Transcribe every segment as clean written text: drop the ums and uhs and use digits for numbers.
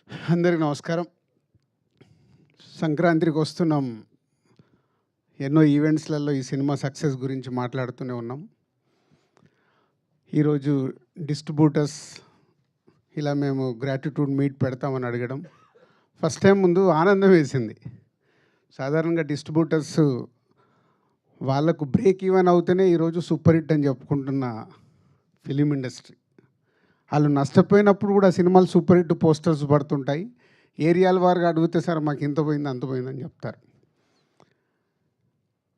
అందరికీ నమస్కారం. సంక్రాంతికి వస్తున్నాం. ఎన్నో ఈవెంట్స్‌లలో ఈ సినిమా సక్సెస్ గురించి మాట్లాడుతూనే ఉన్నాం. ఈరోజు డిస్ట్రిబ్యూటర్స్ ఇలా మేము గ్రాటిట్యూడ్ మీట్ పెడతామని అడగడం ఫస్ట్ టైం ముందు ఆనందం వేసింది. సాధారణంగా డిస్ట్రిబ్యూటర్స్ వాళ్ళకు బ్రేక్ ఈవెన్ అవుతేనే ఈరోజు సూపర్ హిట్ అని చెప్పుకుంటున్న ఫిలిం ఇండస్ట్రీ. వాళ్ళు నష్టపోయినప్పుడు కూడా సినిమాలు సూపర్ హిట్ పోస్టర్స్ పడుతుంటాయి. ఏరియాల వారుగా అడిగితే సార్ మాకు ఇంత పోయింది అంత పోయిందని చెప్తారు.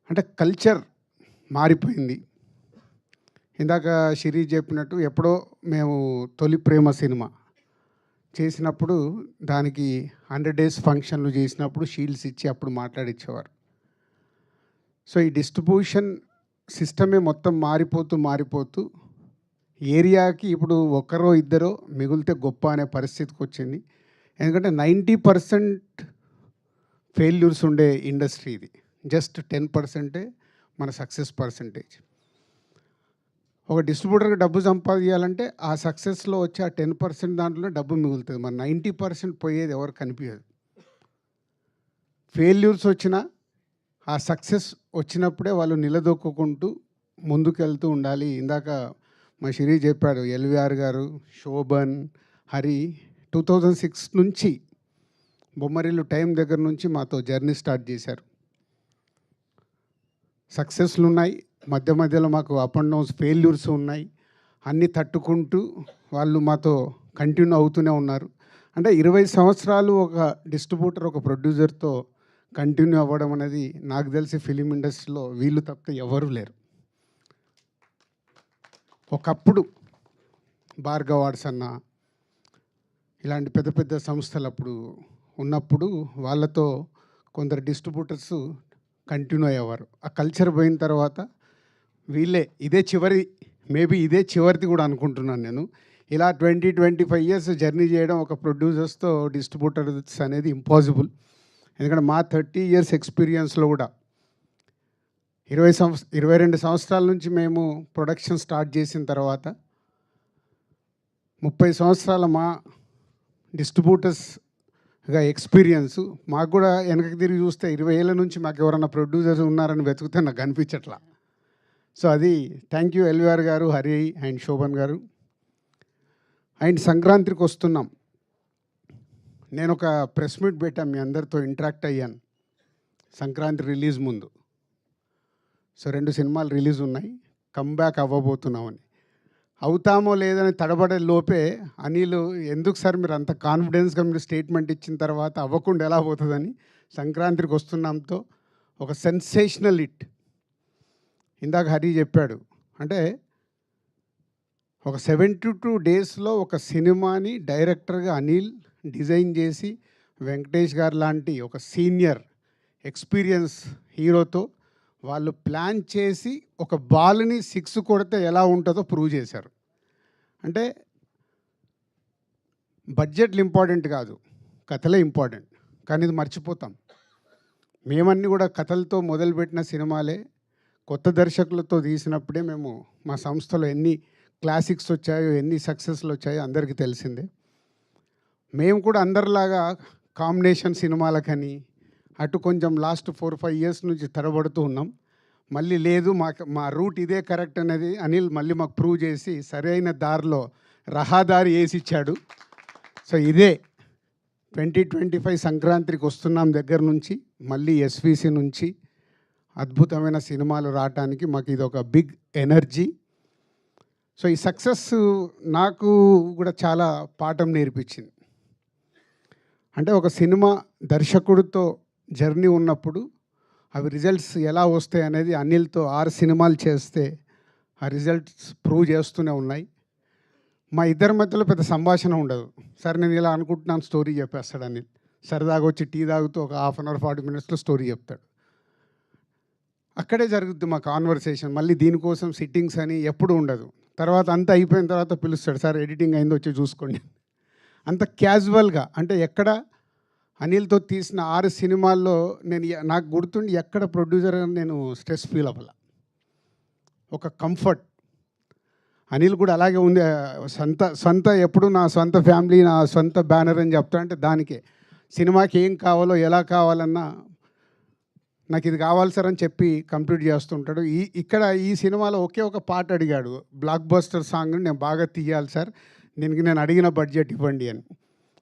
అంటే కల్చర్ మారిపోయింది. ఇందాక శిరీష్ చెప్పినట్టు ఎప్పుడో మేము తొలి ప్రేమ సినిమా చేసినప్పుడు దానికి 100 డేస్ ఫంక్షన్లు చేసినప్పుడు షీల్డ్స్ ఇచ్చి అప్పుడు మాట్లాడిచ్చేవారు. సో ఈ డిస్ట్రిబ్యూషన్ సిస్టమే మొత్తం మారిపోతూ ఏరియాకి ఇప్పుడు ఒకరో ఇద్దరో మిగిలితే గొప్ప అనే పరిస్థితికి వచ్చింది. ఎందుకంటే 90% ఫెయిల్యూర్స్ ఉండే ఇండస్ట్రీ ఇది. జస్ట్ 10% మన సక్సెస్ పర్సంటేజ్. ఒక డిస్ట్రిబ్యూటర్కి డబ్బు సంపాదించాలంటే ఆ సక్సెస్లో వచ్చే ఆ 10% దాంట్లో డబ్బు మిగులుతుంది. మన 90% పోయేది ఎవరు కనిపించదు. ఫెయిల్యూర్స్ వచ్చినా ఆ సక్సెస్ వచ్చినప్పుడే వాళ్ళు నిలదొక్కుంటూ ముందుకెళ్తూ ఉండాలి. ఇందాక మా శిరీష్ చెప్పాడు, ఎల్వీఆర్ గారు, శోభన్, హరి 2006 నుంచి బొమ్మరిల్లు టైం దగ్గర నుంచి మాతో జర్నీ స్టార్ట్ చేశారు. సక్సెస్లు ఉన్నాయి, మధ్య మధ్యలో మాకు అప్ అండ్ డౌన్స్ ఫెయిల్యూర్స్ ఉన్నాయి. అన్నీ తట్టుకుంటూ వాళ్ళు మాతో కంటిన్యూ అవుతూనే ఉన్నారు. అంటే 20 సంవత్సరాలు ఒక డిస్ట్రిబ్యూటర్ ఒక ప్రొడ్యూసర్తో కంటిన్యూ అవ్వడం అనేది నాకు తెలిసి ఫిలిం ఇండస్ట్రీలో వీళ్ళు తప్పితే ఎవరూ లేరు. ఒకప్పుడు భార్గవ్ అవార్డ్స్ అన్న ఇలాంటి పెద్ద పెద్ద సంస్థలు అప్పుడు ఉన్నప్పుడు వాళ్ళతో కొందరు డిస్ట్రిబ్యూటర్స్ కంటిన్యూ అయ్యేవారు. ఆ కల్చర్ పోయిన తర్వాత వీళ్ళే ఇదే చివరిది కూడా అనుకుంటున్నాను నేను. ఇలా 20-25 ఇయర్స్ జర్నీ చేయడం ఒక ప్రొడ్యూసర్స్తో డిస్ట్రిబ్యూటర్స్ అనేది ఇంపాసిబుల్. ఎందుకంటే మా 30 ఇయర్స్ ఎక్స్పీరియన్స్లో కూడా 22 సంవత్సరాల నుంచి మేము ప్రొడక్షన్ స్టార్ట్ చేసిన తర్వాత 30 సంవత్సరాల మా డిస్ట్రిబ్యూటర్స్గా ఎక్స్పీరియన్స్ మాకు కూడా వెనక్కి తిరిగి చూస్తే 20 ఏళ్ళ నుంచి మాకు ఎవరన్నా ప్రొడ్యూసర్స్ ఉన్నారని వెతికితే నాకు కనిపించట్లా. సో అది థ్యాంక్ యూ ఎల్వీఆర్ గారు, హరి అండ్ శోభన్ గారు. అండ్ సంక్రాంతికి వస్తున్నాం. నేను ఒక ప్రెస్ మీట్ పెట్టాను, మీ అందరితో ఇంటరాక్ట్ అయ్యాను సంక్రాంతి రిలీజ్ ముందు. సో 2 సినిమాలు రిలీజ్ ఉన్నాయి, కమ్బ్యాక్ అవ్వబోతున్నామని. అవుతామో లేదని తడబడే లోపే అనిల్, ఎందుకు సార్ మీరు అంత కాన్ఫిడెన్స్గా మీరు స్టేట్మెంట్ ఇచ్చిన తర్వాత అవ్వకుండా ఎలా పోతుందని సంక్రాంతికి వస్తున్నాంతో ఒక సెన్సేషనల్ హిట్. ఇందాక హరి చెప్పాడు, అంటే ఒక 72 డేస్లో ఒక సినిమాని డైరెక్టర్గా అనిల్ డిజైన్ చేసి వెంకటేష్ గారు లాంటి ఒక సీనియర్ ఎక్స్పీరియన్స్ హీరోతో వాళ్ళు ప్లాన్ చేసి ఒక బాల్ని 6 కొడితే ఎలా ఉంటుందో ప్రూవ్ చేశారు. అంటే బడ్జెట్లు ఇంపార్టెంట్ కాదు, కథలే ఇంపార్టెంట్. కానీ ఇది మర్చిపోతాం. మేమన్నీ కూడా కథలతో మొదలుపెట్టిన సినిమాలే కొత్త దర్శకులతో తీసినప్పుడే మేము మా సంస్థలో ఎన్ని క్లాసిక్స్ వచ్చాయో, ఎన్ని సక్సెస్లు వచ్చాయో అందరికీ తెలిసిందే. మేము కూడా అందరిలాగా కాంబినేషన్ సినిమాలకని అటు కొంచెం లాస్ట్ 4-5 ఇయర్స్ నుంచి తడబడుతూ ఉన్నాం. మళ్ళీ లేదు మా రూట్ ఇదే కరెక్ట్ అనేది అనిల్ మళ్ళీ మాకు ప్రూవ్ చేసి సరైన దారిలో రహదారి వేసి ఇచ్చాడు. సో ఇదే 2025 సంక్రాంతికి వస్తున్నాం దగ్గర నుంచి మళ్ళీ ఎస్విసి నుంచి అద్భుతమైన సినిమాలు రావటానికి మాకు ఇది ఒక బిగ్ ఎనర్జీ. సో ఈ సక్సెస్ నాకు కూడా చాలా పాఠం నేర్పించింది. అంటే ఒక సినిమా దర్శకుడితో జర్నీ ఉన్నప్పుడు అవి రిజల్ట్స్ ఎలా వస్తాయి అనేది అనిల్తో 6 సినిమాలు చేస్తే ఆ రిజల్ట్స్ ప్రూవ్ చేస్తూనే ఉన్నాయి. మా ఇద్దరి మధ్యలో పెద్ద సంభాషణ ఉండదు. సార్ నేను ఇలా అనుకుంటున్నాను, స్టోరీ చెప్పేస్తాడు అనిల్. సరదాగా వచ్చి టీ తాగుతూ ఒక 1/2 అవర్ 40 మినిట్స్లో స్టోరీ చెప్తాడు. అక్కడే జరుగుద్ది మా కాన్వర్సేషన్. మళ్ళీ దీనికోసం సిట్టింగ్స్ అని ఎప్పుడు ఉండదు. తర్వాత అంతా అయిపోయిన తర్వాత పిలుస్తాడు, సార్ ఎడిటింగ్ అయిందో వచ్చి చూసుకోండి. అంత క్యాజువల్గా, అంటే ఎక్కడ అనిల్తో తీసిన 6 సినిమాల్లో నాకు గుర్తుండి ఎక్కడ ప్రొడ్యూసర్గా నేను స్ట్రెస్ ఫీల్ అవ్వాల. ఒక కంఫర్ట్. అనిల్ కూడా అలాగే ఉంది. సొంత ఎప్పుడు నా సొంత ఫ్యామిలీ, నా సొంత బ్యానర్ అని చెప్తా అంటే దానికే. సినిమాకి ఏం కావాలో, ఎలా కావాలన్నా నాకు ఇది కావాలి సార్ అని చెప్పి కంప్లీట్ చేస్తుంటాడు. ఇక్కడ ఈ సినిమాలో ఒకే ఒక పాట అడిగాడు. బ్లాక్ బస్టర్ సాంగ్ నేను బాగా తీయాలి సార్, దీనికి నేను అడిగిన బడ్జెట్ ఇవ్వండి అని.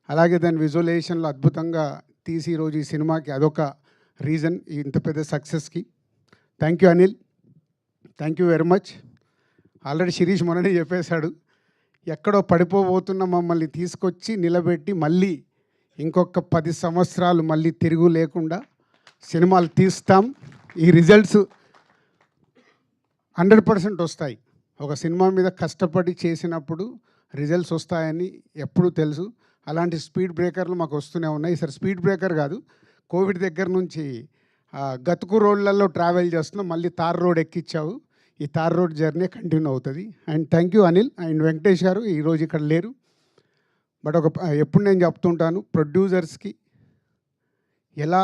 అలాగే దాని విజువలైజేషన్లో అద్భుతంగా తీసి ఈరోజు ఈ సినిమాకి అదొక రీజన్ ఇంత పెద్ద సక్సెస్కి. Thank you Anil, thank you very much. Already Shirish మొన్ననే చెప్పేశాడు, ఎక్కడో పడిపోబోతున్న మమ్మల్ని తీసుకొచ్చి నిలబెట్టి మళ్ళీ ఇంకొక 10 సంవత్సరాలు మళ్ళీ తిరుగు లేకుండా సినిమాలు తీస్తాం. ఈ రిజల్ట్స్ 100% వస్తాయి. ఒక సినిమా మీద కష్టపడి చేసినప్పుడు రిజల్ట్స్ వస్తాయని ఎప్పుడూ తెలుసు. అలాంటి స్పీడ్ బ్రేకర్లు మాకు వస్తూనే ఉన్నాయి. ఈసారి స్పీడ్ బ్రేకర్ కాదు, కోవిడ్ దగ్గర నుంచి గతుకు రోడ్లలో ట్రావెల్ చేస్తున్నాం, మళ్ళీ తార్ రోడ్ ఎక్కిచ్చావు. ఈ తార్ రోడ్ జర్నీ కంటిన్యూ అవుతుంది. And thank you Anil and Venkatesh garu, ఈరోజు ఇక్కడ లేరు. బట్ ఎప్పుడు నేను చెప్తుంటాను, ప్రొడ్యూసర్స్కి ఎలా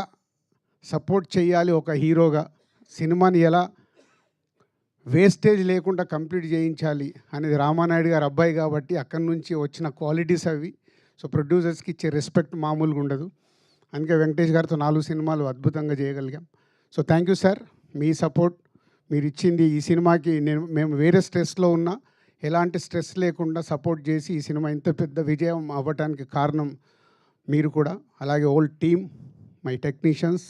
సపోర్ట్ చేయాలి, ఒక హీరోగా సినిమాని ఎలా వేస్టేజ్ లేకుండా కంప్లీట్ చేయించాలి అనేది రామానాయుడు గారు అబ్బాయి కాబట్టి అక్కడి నుంచి వచ్చిన క్వాలిటీస్ అవి. సో ప్రొడ్యూసర్స్కి ఇచ్చే రెస్పెక్ట్ మామూలుగా ఉండదు. అందుకే వెంకటేష్ గారితో 4 సినిమాలు అద్భుతంగా చేయగలిగాం. సో థ్యాంక్ యూ సార్, మీ సపోర్ట్ మీరు ఇచ్చింది ఈ సినిమాకి. మేము వేరే స్ట్రెస్లో ఉన్నా ఎలాంటి స్ట్రెస్ లేకుండా సపోర్ట్ చేసి ఈ సినిమా ఇంత పెద్ద విజయం అవ్వటానికి కారణం మీరు కూడా. అలాగే old team, my technicians,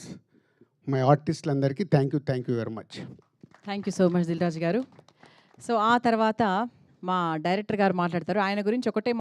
my ఆర్టిస్టులందరికీ thank you very much. Thank you so much Dil Raju garu. So ఆ తర్వాత మా డైరెక్టర్ గారు మాట్లాడతారు. ఆయన గురించి ఒకటే